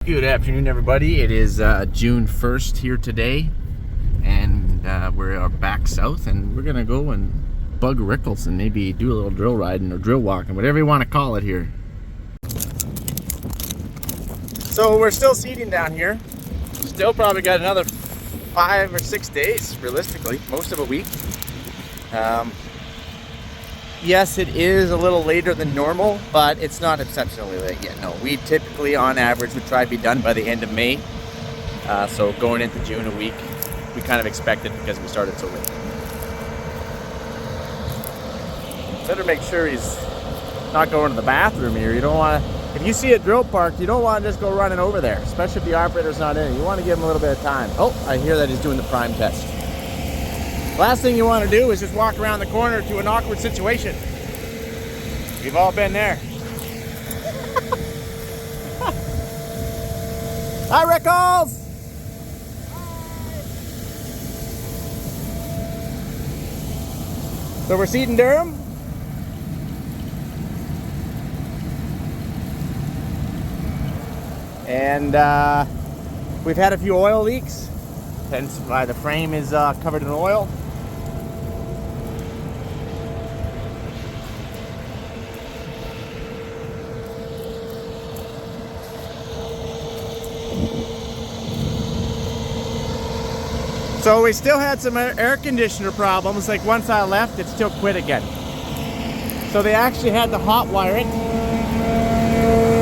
Good afternoon, everybody. It is June 1st here today, and we are back south, and we're gonna go and bug Rickles and maybe do a little drill riding or drill walking, whatever you want to call it here. So we're still seeding down here. Still probably got another 5 or 6 days, realistically, most of a week. Yes, it is a little later than normal, but it's not exceptionally late yet. No, we typically, on average, would try to be done by the end of May. So going into June a week, we kind of expect it because we started so late. Better make sure he's not going to the bathroom here. You don't want to, if you see a drill parked, you don't want to just go running over there, especially if the operator's not in. You want to give him a little bit of time. Oh, I hear that he's doing the prime test. Last thing you want to do is just walk around the corner to an awkward situation. We've all been there. Hi, Rickles! So we're seeding Durham. And we've had a few oil leaks, hence why the frame is covered in oil. So we still had some air conditioner problems. Like once I left, it still quit again. So they actually had to hot wire it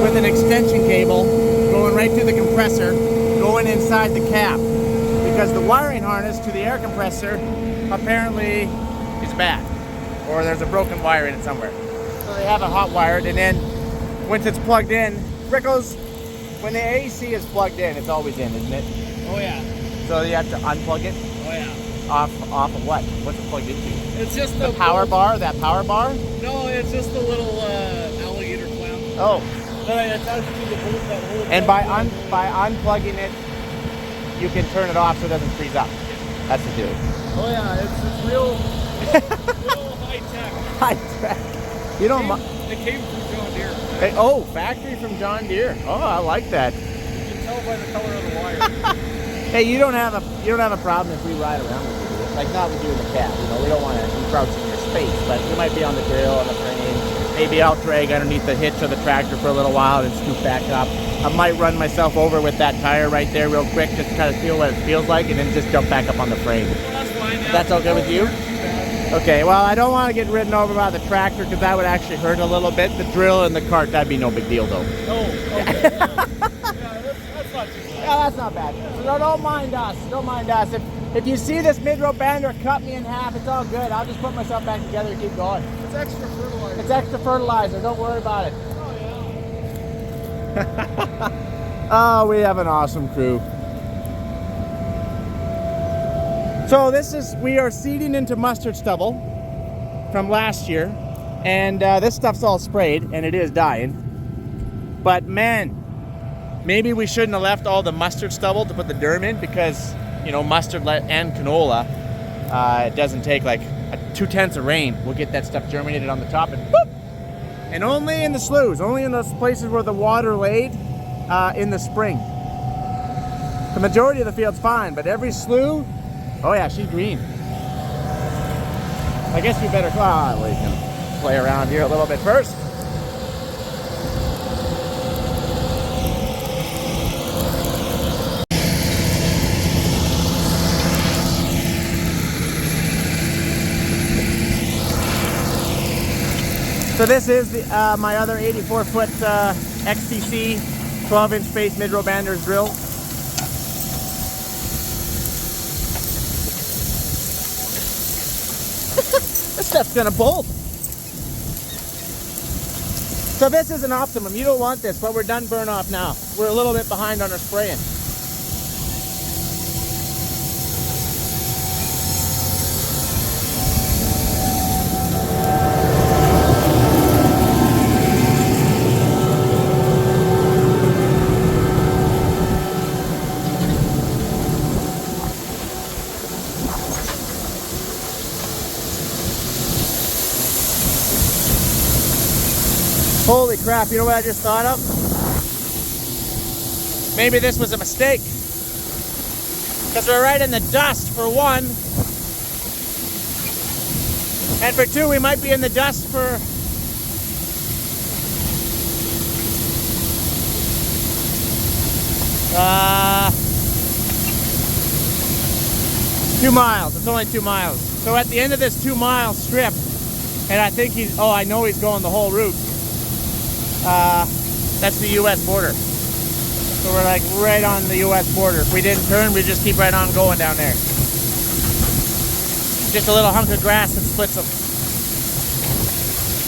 with an extension cable going right through the compressor, going inside the cap, because the wiring harness to the air compressor apparently is bad, or there's a broken wire in it somewhere. So they have it hot wired, and then once it's plugged in, Rickles, when the AC is plugged in, it's always in, isn't it? Oh yeah. So you have to unplug it? Oh yeah. Off of what? What's it plugged into? It's just the power bar? That power bar? No, it's just the little alligator clamp. Oh. No, it's actually the bolt that holds. And by unplugging it, you can turn it off so it doesn't freeze up. That's the deal. Oh yeah, it's real high tech. High tech. You don't. It came from John Deere. Hey, oh, factory from John Deere. Oh, I like that. You can tell by the color of the wire. Hey, you don't have a problem if we ride around with you. Like not we do in the cab. You know, we don't want to encroach in your space, but you might be on the drill, on the frame. Maybe I'll drag underneath the hitch of the tractor for a little while and scoop back up. I might run myself over with that tire right there real quick, just to kind of feel what it feels like, and then just jump back up on the frame. Well, that's fine. Yeah. That's all good with you? Okay, well, I don't want to get ridden over by the tractor because that would actually hurt a little bit. The drill and the cart, that'd be no big deal, though. Oh, okay. Yeah, that's not too bad. Yeah, that's not bad. So don't mind us. Don't mind us. If you see this mid-row bander cut me in half, it's all good. I'll just put myself back together and keep going. It's extra fertilizer. It's extra fertilizer. Don't worry about it. Oh, yeah. Oh, we have an awesome crew. So we are seeding into mustard stubble from last year. And this stuff's all sprayed, and it is dying. But man, maybe we shouldn't have left all the mustard stubble to put the Durham in, because you know, mustard and canola, it doesn't take like 2/10 of rain. We'll get that stuff germinated on the top, and boop! And only in the sloughs, only in those places where the water laid in the spring. The majority of the field's fine, but every slough, oh yeah, she's green. I guess we better, we can play around here a little bit first. So this is my other 84-foot XTC 12-inch face mid-row banders drill. This stuff's gonna bolt. So this is an optimum. You don't want this, but we're done burn off now. We're a little bit behind on our spraying. Holy crap, you know what I just thought of? maybe this was a mistake. Because we're right in the dust for one. And for two, we might be in the dust for... Uh, 2 miles. It's only 2 miles. So at the end of this 2-mile strip, and I think he's, oh, I know he's going the whole route. That's the U.S. border. So we're like right on the U.S. border. If we didn't turn, we'd just keep right on going down there. Just a little hunk of grass that splits them.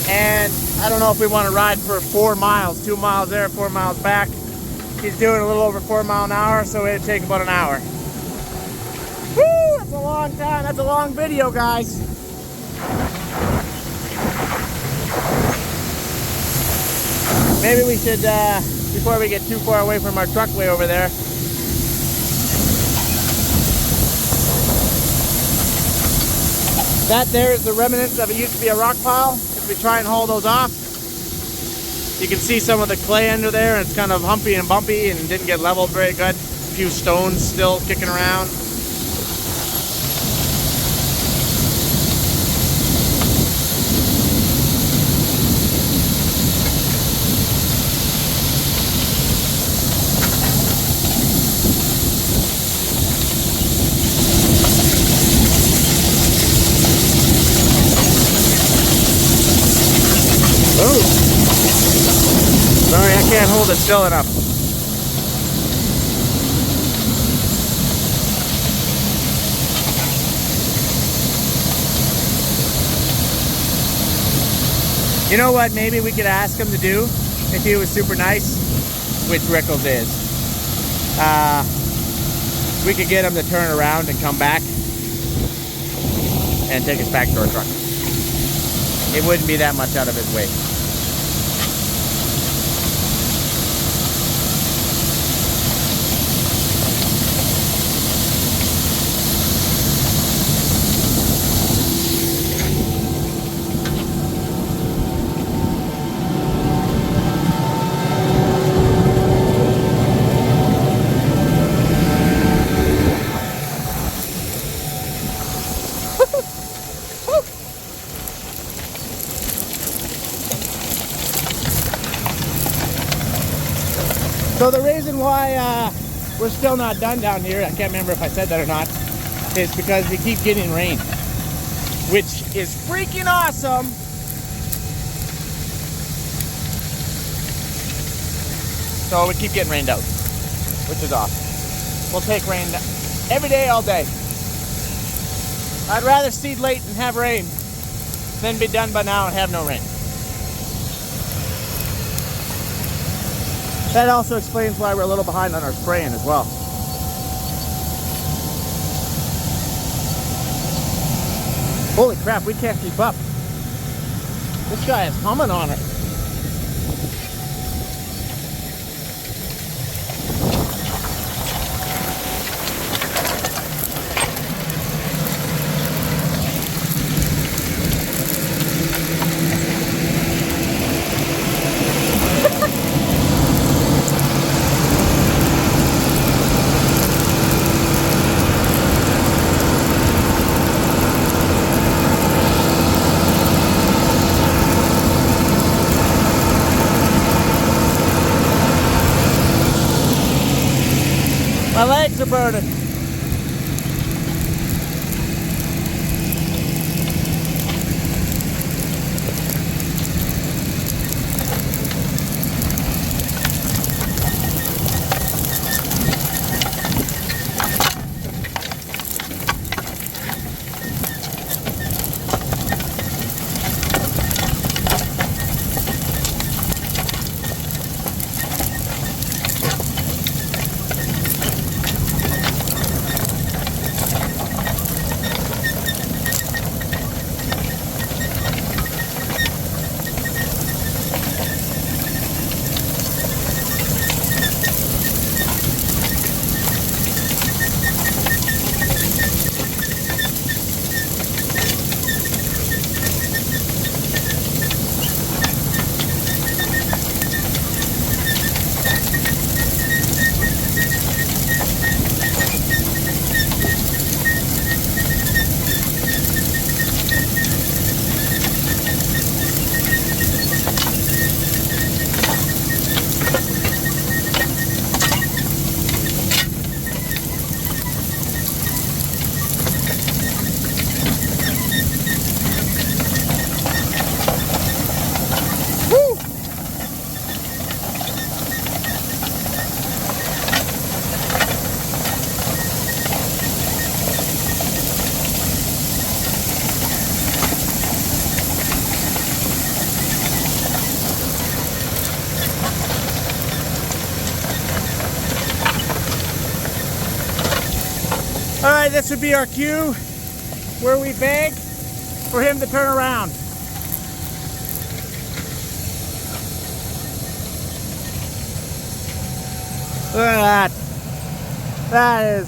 And I don't know if we want to ride for 4 miles. 2 miles there, 4 miles back. He's doing a little over 4 miles an hour, so it'd take about an hour. Woo! That's a long time. That's a long video, guys. Maybe we should, before we get too far away from our truck way over there, that there is the remnants of it used to be a rock pile. If we try and haul those off, you can see some of the clay under there, and it's kind of humpy and bumpy and didn't get leveled very good. A few stones still kicking around. Sorry, I can't hold it still enough. You know what maybe we could ask him to do if he was super nice, which Rickles is. We could get him to turn around and come back and take us back to our truck. It wouldn't be that much out of his way. So the reason why we're still not done down here, I can't remember if I said that or not, is because we keep getting rain, which is freaking awesome. So we keep getting rained out, which is awesome. We'll take rain every day, all day. I'd rather seed late and have rain than be done by now and have no rain. That also explains why we're a little behind on our spraying as well. Holy crap, we can't keep up. This guy is humming on it. My legs are burning. All right, this would be our cue where we beg for him to turn around. Look at that.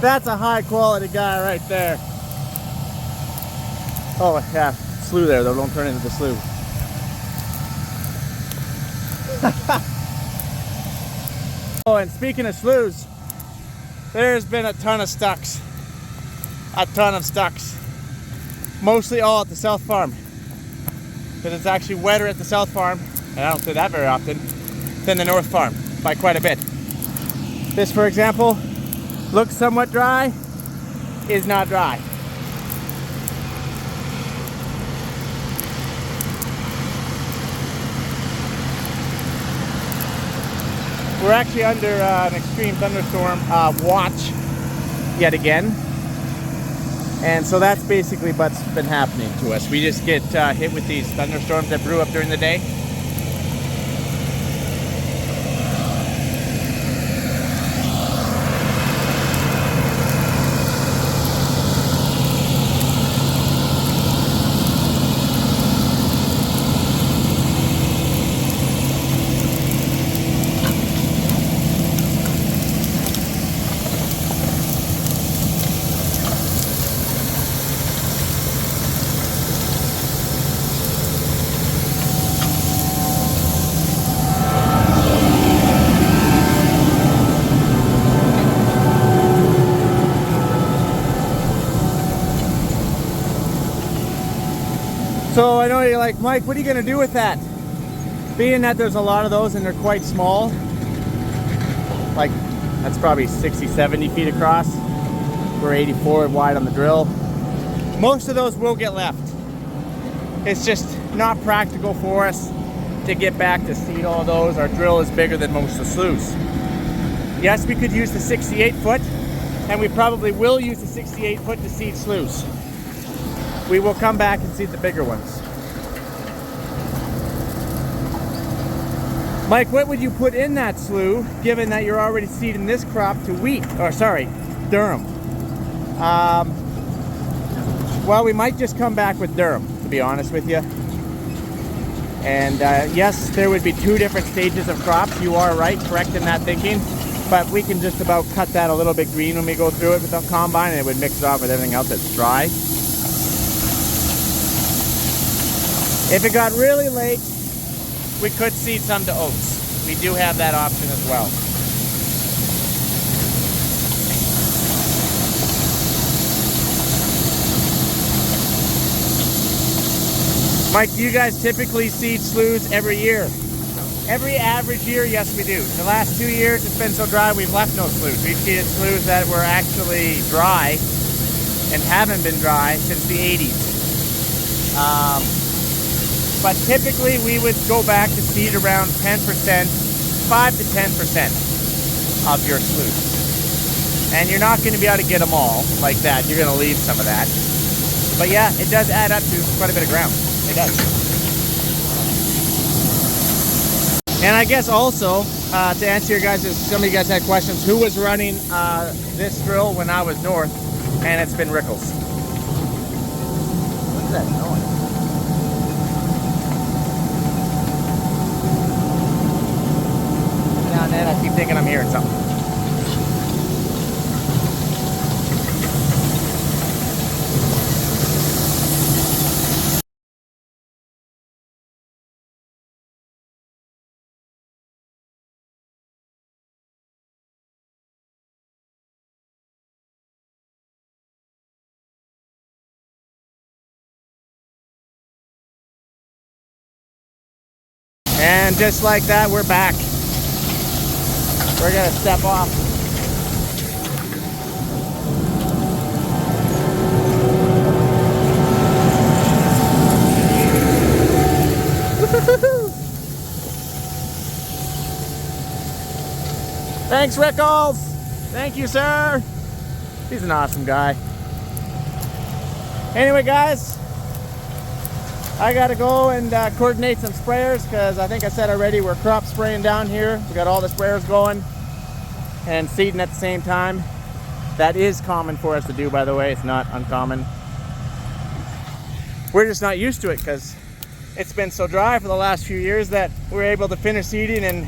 That's a high quality guy right there. Oh yeah, slough there though, don't turn into the slough. Oh, and speaking of sloughs, there's been a ton of stucks. A ton of stucks. Mostly all at the South Farm. Because it's actually wetter at the South Farm, and I don't say that very often, than the North Farm, by quite a bit. This, for example, looks somewhat dry, is not dry. We're actually under an extreme thunderstorm watch yet again. And so that's basically what's been happening to us. We just get hit with these thunderstorms that brew up during the day. So I know you're like, Mike, what are you going to do with that? Being that there's a lot of those and they're quite small, like that's probably 60, 70 feet across. We're 84 wide on the drill. Most of those will get left. It's just not practical for us to get back to seed all those. Our drill is bigger than most of the sloughs. Yes, we could use the 68 foot, and we probably will use the 68 foot to seed sloughs. We will come back and seed the bigger ones. Mike, what would you put in that slough, given that you're already seeding this crop to wheat, or sorry, durum? Well, we might just come back with durum, to be honest with you. And yes, there would be two different stages of crops. You are right, correct in that thinking. But we can just about cut that a little bit green when we go through it with the combine, and it would mix it off with everything else that's dry. If it got really late, we could seed some to oats. We do have that option as well. Mike, do you guys typically seed sloughs every year? Every average year, yes we do. The last 2 years it's been so dry we've left no sloughs. We've seeded sloughs that were actually dry and haven't been dry since the 80s. But typically we would go back to seed around 10%, 5 to 10% of your sloughs. And you're not going to be able to get them all like that. You're going to leave some of that. But yeah, it does add up to quite a bit of ground. It does. And I guess also, to answer your guys', some of you guys had questions, who was running this drill when I was north, and it's been Rickles. What is that noise? Now and then I keep thinking I'm hearing something. And just like that, we're back. We're gonna step off. Thanks, Rickles. Thank you, sir. He's an awesome guy. Anyway, guys, I gotta go and coordinate some sprayers, because I think I said already we're crop spraying down here. We got all the sprayers going and seeding at the same time. That is common for us to do, by the way. It's not uncommon. We're just not used to it because it's been so dry for the last few years that we're able to finish seeding, and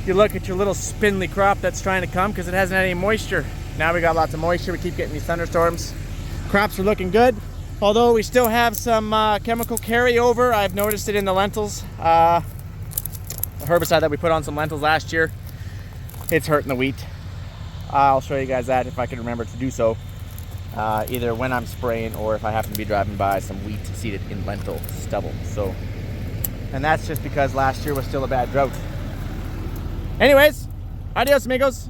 you look at your little spindly crop that's trying to come because it hasn't had any moisture. Now we got lots of moisture. We keep getting these thunderstorms. Crops are looking good, although we still have some chemical carryover. I've noticed it in the lentils. A herbicide that we put on some lentils last year, it's hurting the wheat. I'll show you guys that if I can remember to do so. Either when I'm spraying or if I happen to be driving by some wheat seeded in lentil stubble. So, and that's just because last year was still a bad drought. Anyways, adios amigos.